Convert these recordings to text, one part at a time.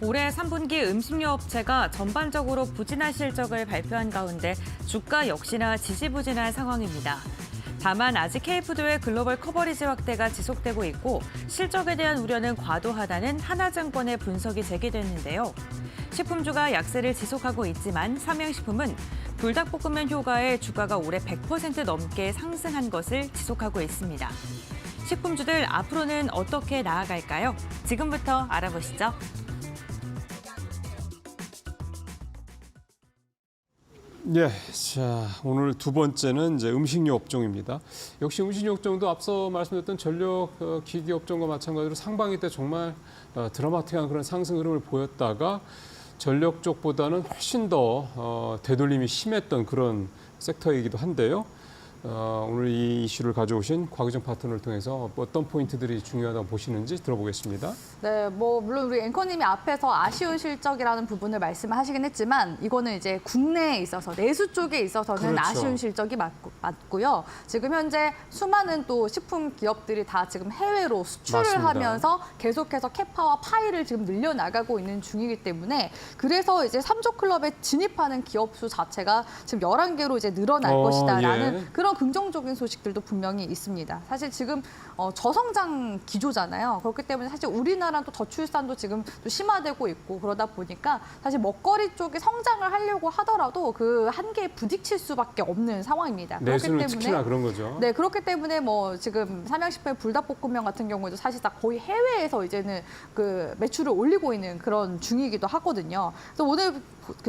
올해 3분기 음식료 업체가 전반적으로 부진한 실적을 발표한 가운데 주가 역시나 지지부진한 상황입니다. 다만 아직 K푸드의 글로벌 커버리지 확대가 지속되고 있고 실적에 대한 우려는 과도하다는 하나증권의 분석이 제기됐는데요. 식품주가 약세를 지속하고 있지만 삼양식품은 불닭볶음면 효과에 주가가 올해 100% 넘게 상승한 것을 지속하고 있습니다. 식품주들 앞으로는 어떻게 나아갈까요? 지금부터 알아보시죠. 예, 자 오늘 두 번째는 이제 음식료 업종입니다. 역시 음식료 업종도 앞서 말씀드렸던 전력 기기 업종과 마찬가지로 상반기 때 정말 드라마틱한 그런 상승 흐름을 보였다가 전력 쪽보다는 훨씬 더 되돌림이 심했던 그런 섹터이기도 한데요. 오늘 이 이슈를 가져오신 곽유정 파트너를 통해서 어떤 포인트들이 중요하다고 보시는지 들어보겠습니다. 네, 물론 우리 앵커님이 앞에서 아쉬운 실적이라는 부분을 말씀하시긴 했지만 이거는 이제 국내에 있어서 내수 쪽에 있어서는 그렇죠. 아쉬운 실적이 맞고요. 지금 현재 수많은 또 식품 기업들이 다 지금 해외로 수출을 맞습니다. 하면서 계속해서 캐파와 파이를 지금 늘려나가고 있는 중이기 때문에 그래서 이제 3조 클럽에 진입하는 기업 수 자체가 지금 11개로 이제 늘어날 것이다라는 예. 그런 긍정적인 소식들도 분명히 있습니다. 사실 지금 저성장 기조잖아요. 그렇기 때문에 사실 우리나라는 또 저출산도 지금 또 심화되고 있고 그러다 보니까 사실 먹거리 쪽에 성장을 하려고 하더라도 그 한계에 부딪힐 수밖에 없는 상황입니다. 내수는 그렇기 때문에 특히나 그런 거죠. 네, 그렇기 때문에 지금 삼양식품의 불닭볶음면 같은 경우에도 사실상 거의 해외에서 이제는 그 매출을 올리고 있는 그런 중이기도 하거든요. 그래서 오늘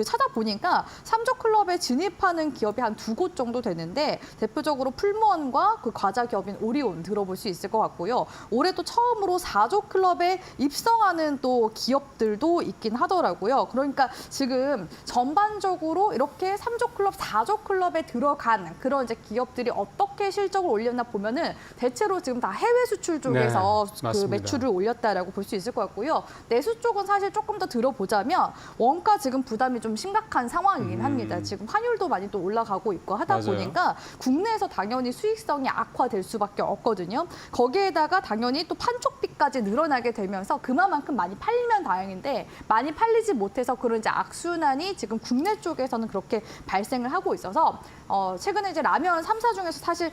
찾아보니까 3조 클럽에 진입하는 기업이 한 2곳 정도 되는데 대표적으로 풀무원과 그 과자 기업인 오리온 들어볼 수 있을 것 같고요. 올해 또 처음으로 4조 클럽에 입성하는 또 기업들도 있긴 하더라고요. 그러니까 지금 전반적으로 이렇게 3조 클럽, 4조 클럽에 들어간 그런 이제 기업들이 어떻게 실적을 올렸나 보면은 대체로 지금 다 해외 수출 쪽에서 네, 그 맞습니다. 매출을 올렸다라고 볼 수 있을 것 같고요. 내수 쪽은 사실 조금 더 들어보자면 원가 지금 부담이 좀 심각한 상황이긴 합니다. 지금 환율도 많이 또 올라가고 있고 하다 맞아요. 보니까 국내에서 당연히 수익성이 악화될 수밖에 없거든요. 거기에다가 당연히 또 판촉비까지 늘어나게 되면서 그만큼 많이 팔리면 다행인데 많이 팔리지 못해서 그런 이제 악순환이 지금 국내 쪽에서는 그렇게 발생을 하고 있어서 최근에 이제 라면 3사 중에서 사실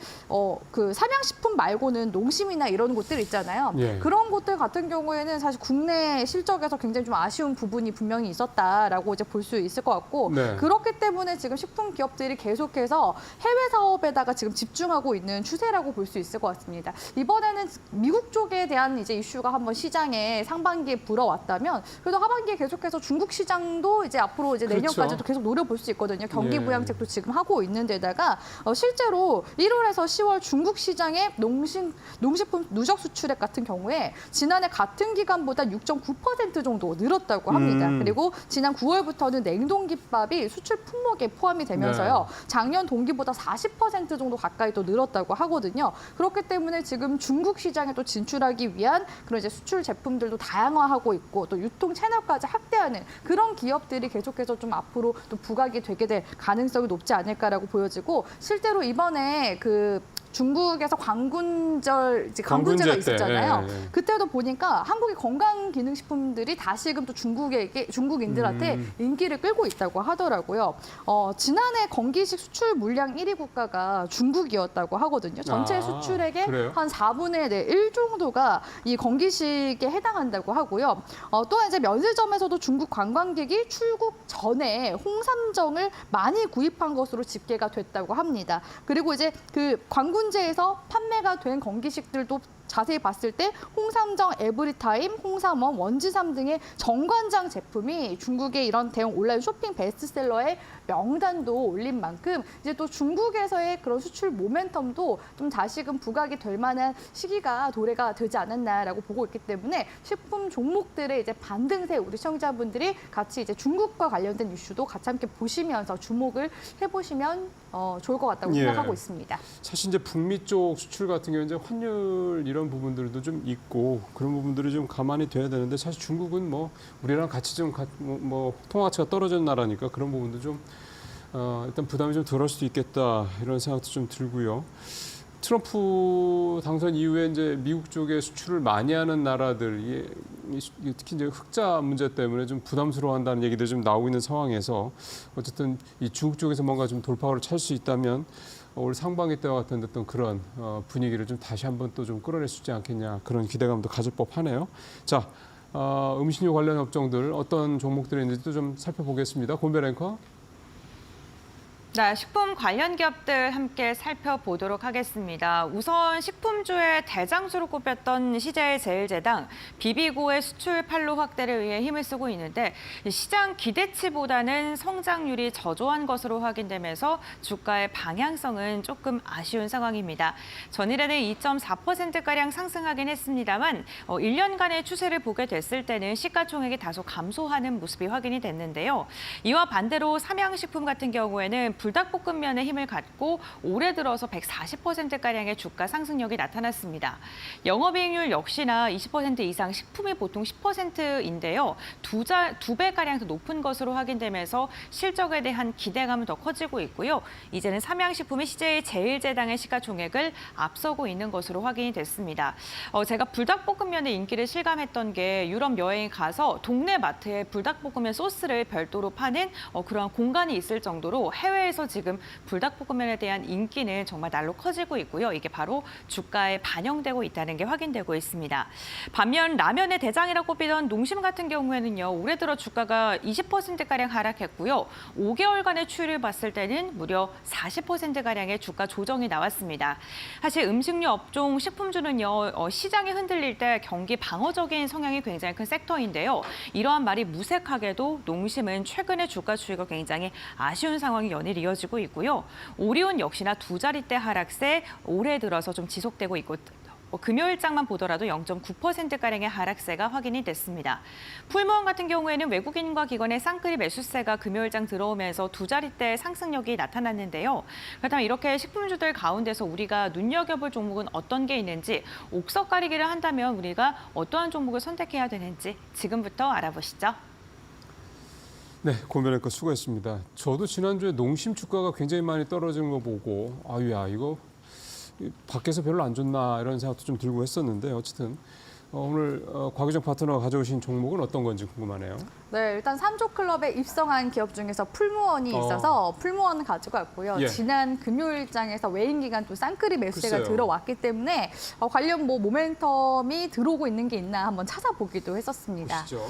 그 삼양식품 말고는 농심이나 이런 곳들 있잖아요. 예. 그런 곳들 같은 경우에는 사실 국내 실적에서 굉장히 좀 아쉬운 부분이 분명히 있었다라고 이제 볼 수 있을 것 같고 네. 그렇기 때문에 지금 식품 기업들이 계속해서 해외 사업에다가 지금 집중하고 있는 추세라고 볼 수 있을 것 같습니다. 이번에는 미국 쪽에 대한 이제 이슈가 한번 시장에 상반기에 불어왔다면 그래도 하반기에 계속해서 중국 시장도 이제 앞으로 이제 그렇죠. 내년까지도 계속 노려볼 수 있거든요. 경기 예. 부양책도 지금 하고 있는 데다가 실제로 1월에서 10월 중국 시장의 농식품 누적 수출액 같은 경우에 지난해 같은 기간보다 6.9% 정도 늘었다고 합니다. 그리고 지난 9월부터는 냉동김밥이 수출 품목에 포함이 되면서요. 작년 동기보다 40% 정도 가까이 또 늘었다고 하거든요. 그렇기 때문에 지금 중국 시장에 또 진출하기 위한 그런 이제 수출 제품들도 다양화하고 있고 또 유통 채널까지 확대하는 그런 기업들이 계속해서 좀 앞으로 또 부각이 되게 될 가능성이 높지 않을까라고 보여지고 실제로 이번에 그 중국에서 광군제가 광군제 때, 있었잖아요. 예. 그때도 보니까 한국의 건강기능식품들이 다시금 또 중국인들한테 인기를 끌고 있다고 하더라고요. 지난해 건기식 수출 물량 1위 국가가 중국이었다고 하거든요. 전체 수출액의 그래요? 한 4분의 1 정도가 이 건기식에 해당한다고 하고요. 또한 이제 면세점에서도 중국 관광객이 출국 전에 홍삼정을 많이 구입한 것으로 집계가 됐다고 합니다. 그리고 이제 그 관군제에서 판매가 된 건기식들도 자세히 봤을 때 홍삼정 에브리타임, 홍삼원, 원지삼 등의 정관장 제품이 중국의 이런 대형 온라인 쇼핑 베스트셀러의 명단도 올린 만큼 이제 또 중국에서의 그런 수출 모멘텀도 좀 다시금 부각이 될 만한 시기가 도래가 되지 않았나라고 보고 있기 때문에 식품 종목들의 이제 반등세 우리 시청자분들이 같이 이제 중국과 관련된 이슈도 같이 함께 보시면서 주목을 해보시면 좋을 것 같다고 생각하고 있습니다. 사실 이제 북미 쪽 수출 같은 경우는 이제 환율 이런 부분들도 좀 있고 그런 부분들이 좀 감안이 돼야 되는데 사실 중국은 뭐 우리랑 같이 좀 통화 가치가 떨어지는 나라니까 그런 부분도 좀 일단 부담이 좀 덜할 수도 있겠다 이런 생각도 좀 들고요. 트럼프 당선 이후에 이제 미국 쪽에 수출을 많이 하는 나라들, 특히 이제 흑자 문제 때문에 좀 부담스러워한다는 얘기들이 좀 나오고 있는 상황에서 어쨌든 이 중국 쪽에서 뭔가 좀 돌파구를 찾을 수 있다면 올 상반기 때와 같은 어떤 그런 분위기를 좀 다시 한번 또 좀 끌어낼 수 있지 않겠냐 그런 기대감도 가질 법하네요. 자, 음식료 관련 업종들 어떤 종목들이 있는지 좀 살펴보겠습니다. 권별 앵커. 네, 식품 관련 기업들 함께 살펴보도록 하겠습니다. 우선 식품주의 대장주로 꼽혔던 CJ제일제당, 비비고의 수출 판로 확대를 위해 힘을 쓰고 있는데 시장 기대치보다는 성장률이 저조한 것으로 확인되면서 주가의 방향성은 조금 아쉬운 상황입니다. 전일에는 2.4%가량 상승하긴 했습니다만 1년간의 추세를 보게 됐을 때는 시가총액이 다소 감소하는 모습이 확인이 됐는데요. 이와 반대로 삼양식품 같은 경우에는 불닭볶음면에 힘을 갖고 올해 들어서 140%가량의 주가 상승력이 나타났습니다. 영업이익률 역시나 20% 이상, 식품이 보통 10%인데요. 두 배가량 더 높은 것으로 확인되면서 실적에 대한 기대감은 더 커지고 있고요. 이제는 삼양식품이 CJ제일제당의 시가총액을 앞서고 있는 것으로 확인이 됐습니다. 제가 불닭볶음면의 인기를 실감했던 게 유럽 여행 가서 동네 마트에 불닭볶음면 소스를 별도로 파는 그러한 공간이 있을 정도로 해외에서 지금 불닭볶음면에 대한 인기는 정말 날로 커지고 있고요. 이게 바로 주가에 반영되고 있다는 게 확인되고 있습니다. 반면 라면의 대장이라고 꼽히던 농심 같은 경우에는요. 올해 들어 주가가 20%가량 하락했고요. 5개월간의 추이를 봤을 때는 무려 40%가량의 주가 조정이 나왔습니다. 사실 음식료 업종 식품주는요. 시장이 흔들릴 때 경기 방어적인 성향이 굉장히 큰 섹터인데요. 이러한 말이 무색하게도 농심은 최근의 주가 추이가 굉장히 아쉬운 상황이 연일 이어지고 있고요. 오리온 역시나 두 자릿대 하락세 올해 들어서 좀 지속되고 있고 금요일장만 보더라도 0.9%가량의 하락세가 확인이 됐습니다. 풀무원 같은 경우에는 외국인과 기관의 쌍끌이 매수세가 금요일장 들어오면서 두 자릿대 상승력이 나타났는데요. 그렇다면 이렇게 식품주들 가운데서 우리가 눈여겨볼 종목은 어떤 게 있는지 옥석 가리기를 한다면 우리가 어떠한 종목을 선택해야 되는지 지금부터 알아보시죠. 네, 권별 앵커 수고했습니다. 저도 지난주에 농심 주가가 굉장히 많이 떨어지는 거 보고 아유야 이거 밖에서 별로 안 좋나 이런 생각도 좀 들고 했었는데 어쨌든 오늘 곽유정 파트너가 가져오신 종목은 어떤 건지 궁금하네요. 네, 일단 3조 클럽에 입성한 기업 중에서 풀무원이 있어서 풀무원 가지고 왔고요. 예. 지난 금요일장에서 외인 기간 또 쌍끌이 매수세가 글쎄요. 들어왔기 때문에 관련 모멘텀이 들어오고 있는 게 있나 한번 찾아보기도 했었습니다. 보시죠.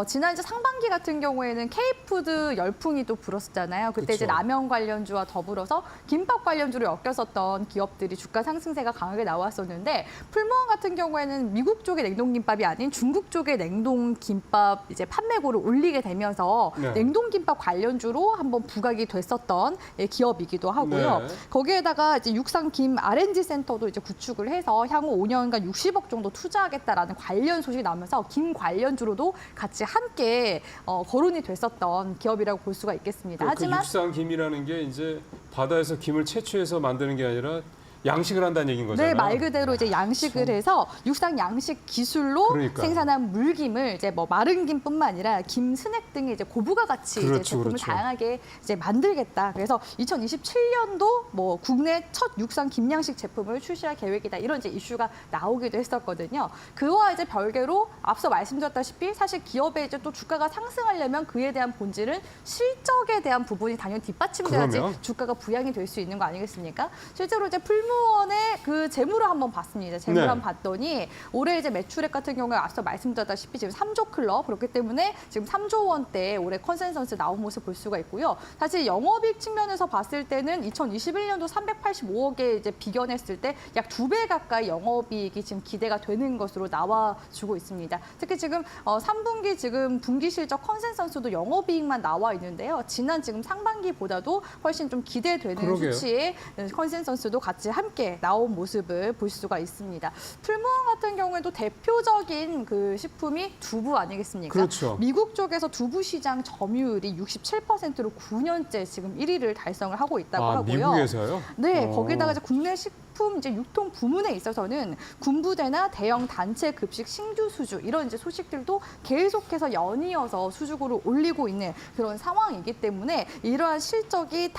지난 이제 상반기 같은 경우에는 K푸드 열풍이 또 불었었잖아요. 그때 이제 그쵸. 라면 관련주와 더불어서 김밥 관련주로 엮였었던 기업들이 주가 상승세가 강하게 나왔었는데 풀무원 같은 경우에는 미국 쪽의 냉동김밥이 아닌 중국 쪽의 냉동김밥 이제 판매고를 올리게 되면서 네. 냉동김밥 관련주로 한번 부각이 됐었던 기업이기도 하고요. 네. 거기에다가 이제 육상김 R&D 센터도 이제 구축을 해서 향후 5년간 60억 정도 투자하겠다라는 관련 소식이 나오면서 김 관련주로도 같이 함께 거론이 됐었던 기업이라고 볼 수가 있겠습니다. 하지만 육상 김이라는 게 이제 바다에서 김을 채취해서 만드는 게 아니라 양식을 한다는 얘기인 거잖아요. 네, 말 그대로 이제 양식을 해서 육상 양식 기술로 그러니까. 생산한 물김을 이제 뭐 마른 김뿐만 아니라 김 스낵 등의 이제 고부가 같이 이제 그렇죠, 제품을 그렇죠. 다양하게 이제 만들겠다. 그래서 2027년도 뭐 국내 첫 육상 김양식 제품을 출시할 계획이다. 이런 이제 이슈가 나오기도 했었거든요. 그와 이제 별개로 앞서 말씀드렸다시피 사실 기업의 이제 또 주가가 상승하려면 그에 대한 본질은 실적에 대한 부분이 당연히 뒷받침돼야지 그러면? 주가가 부양이 될 수 있는 거 아니겠습니까? 실제로 이제 풀무원의 그 재물을 한번 봤습니다. 재물 네. 한번 봤더니 올해 이제 매출액 같은 경우에 앞서 말씀드렸다시피 지금 3조 클럽 그렇기 때문에 지금 3조 원대 올해 컨센서스 나온 모습 볼 수가 있고요. 사실 영업이익 측면에서 봤을 때는 2021년도 385억에 이제 비견했을 때 약 2배 가까이 영업이익이 지금 기대가 되는 것으로 나와주고 있습니다. 특히 지금 3분기 지금 분기 실적 컨센서스도 영업이익만 나와 있는데요. 지난 지금 상반기보다도 훨씬 좀 기대되는 그러게요. 수치의 컨센서스도 같이 함께 나온 모습을 볼 수가 있습니다. 풀무원 같은 경우에도 대표적인 그 식품이 두부 아니겠습니까? 그렇죠. 미국 쪽에서 두부 시장 점유율이 67%로 9년째 지금 1위를 달성을 하고 있다고 하고요. 미국에서요? 네, 거기다가 이제 국내 식품 식품 이제 유통 부문에 있어서는 군부대나 대형 단체 급식 신규 수주 이런 이제 소식들도 계속해서 연이어서 수주고를 올리고 있는 그런 상황이기 때문에 이러한 실적이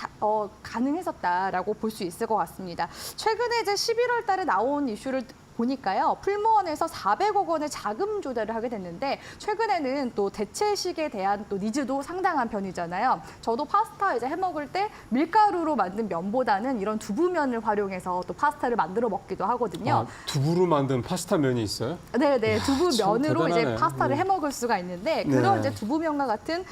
가능했었다라고 볼 수 있을 것 같습니다. 최근에 이제 11월 달에 나온 이슈를 보니까요. 풀무원에서 400억 원의 자금 조달을 하게 됐는데 최근에는 또 대체식에 대한 또 니즈도 상당한 편이잖아요. 저도 파스타 이제 해 먹을 때 밀가루로 만든 면보다는 이런 두부면을 활용해서 또 파스타를 만들어 먹기도 하거든요. 아, 두부로 만든 파스타 면이 있어요? 네네, 이야, 두부면으로 참 이제 대단하네. 파스타를 해 먹을 수가 있는데 그런 네. 이제 두부면과 같은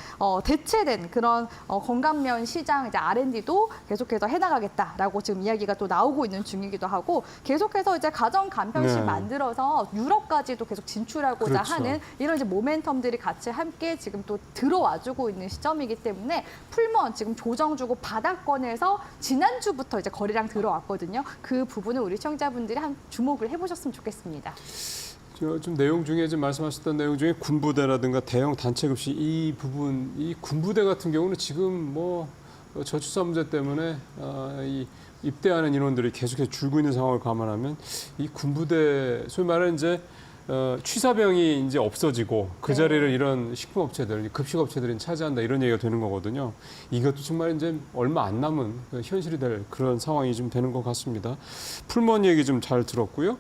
대체된 그런 건강면 시장 이제 R&D도 계속해서 해나가겠다라고 지금 이야기가 또 나오고 있는 중이기도 하고 계속해서 이제 가정 간편식 네. 만들어서 유럽까지도 계속 진출하고자 그렇죠. 하는 이런 이제 모멘텀들이 같이 함께 지금 또 들어와주고 있는 시점이기 때문에 풀무원 지금 조정 주고 바닥권에서 지난주부터 이제 거래량 들어왔거든요. 그 부분을 우리 시청자분들이 한 주목을 해보셨으면 좋겠습니다. 좀 내용 중에 지금 말씀하셨던 내용 중에 군부대라든가 대형 단체 급식 이 부분, 이 군부대 같은 경우는 지금 뭐 저출산 문제 때문에 이 입대하는 인원들이 계속해서 줄고 있는 상황을 감안하면 이 군부대 소위 말하는 이제 취사병이 이제 없어지고 그 네. 자리를 이런 식품업체들, 급식업체들이 차지한다 이런 얘기가 되는 거거든요. 이것도 정말 이제 얼마 안 남은 현실이 될 그런 상황이 좀 되는 것 같습니다. 풀무원 얘기 좀 잘 들었고요.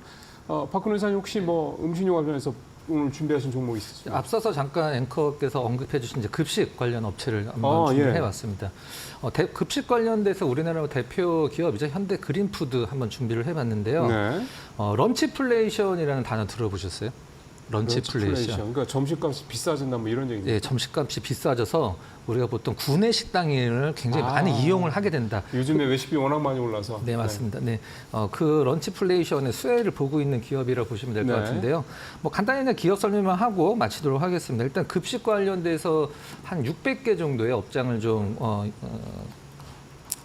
박근혜 의사님 혹시 뭐 음식료 관련해서 오늘 준비하신 종목 있으시죠? 앞서서 잠깐 앵커께서 언급해 주신 이제 급식 관련 업체를 한번 준비해 예. 봤습니다. 급식 관련돼서 우리나라 대표 기업이죠. 현대 그린푸드 한번 준비를 해 봤는데요. 네. 런치플레이션이라는 단어 들어보셨어요? 런치플레이션. 그러니까 점심값이 비싸진다 뭐 이런 얘기죠. 예, 점심값이 비싸져서 우리가 보통 구내 식당을 굉장히 아. 많이 이용을 하게 된다. 요즘에 외식비 워낙 많이 올라서. 네, 맞습니다. 네. 그 런치플레이션의 수혜를 보고 있는 기업이라고 보시면 될 것 네. 같은데요. 뭐 간단히 그냥 기업 설명만 하고 마치도록 하겠습니다. 일단 급식 관련돼서 한 600개 정도의 업장을 좀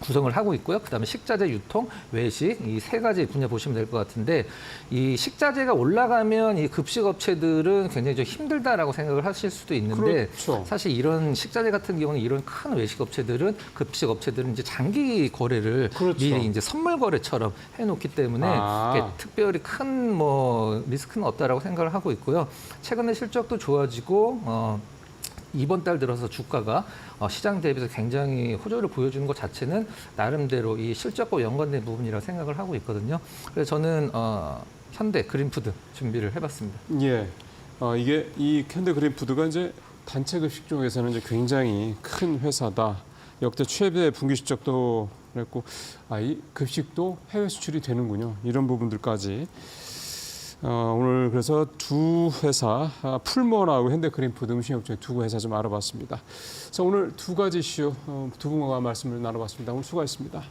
구성을 하고 있고요. 그다음에 식자재 유통, 외식 이 세 가지 분야 보시면 될 것 같은데 이 식자재가 올라가면 이 급식 업체들은 굉장히 좀 힘들다라고 생각을 하실 수도 있는데 그렇죠. 사실 이런 식자재 같은 경우는 이런 큰 외식 업체들은 급식 업체들은 이제 장기 거래를 그렇죠. 미리 이제 선물 거래처럼 해놓기 때문에 아. 이게 특별히 큰 뭐 리스크는 없다라고 생각을 하고 있고요. 최근에 실적도 좋아지고 이번 달 들어서 주가가 시장 대비해서 굉장히 호조를 보여주는 것 자체는 나름대로 이 실적과 연관된 부분이라고 생각을 하고 있거든요. 그래서 저는 현대 그린푸드 준비를 해봤습니다. 예. 이게 이 현대 그린푸드가 이제 단체 급식 쪽에서는 이제 굉장히 큰 회사다. 역대 최대 분기 실적도 그랬고, 이 급식도 해외 수출이 되는군요. 이런 부분들까지. 오늘 그래서 두 회사, 풀무원하고 현대 그린푸드 음식업체 두 회사 좀 알아봤습니다. 그래서 오늘 두 가지 이슈 두 분과 말씀을 나눠봤습니다. 오늘 수고하셨습니다.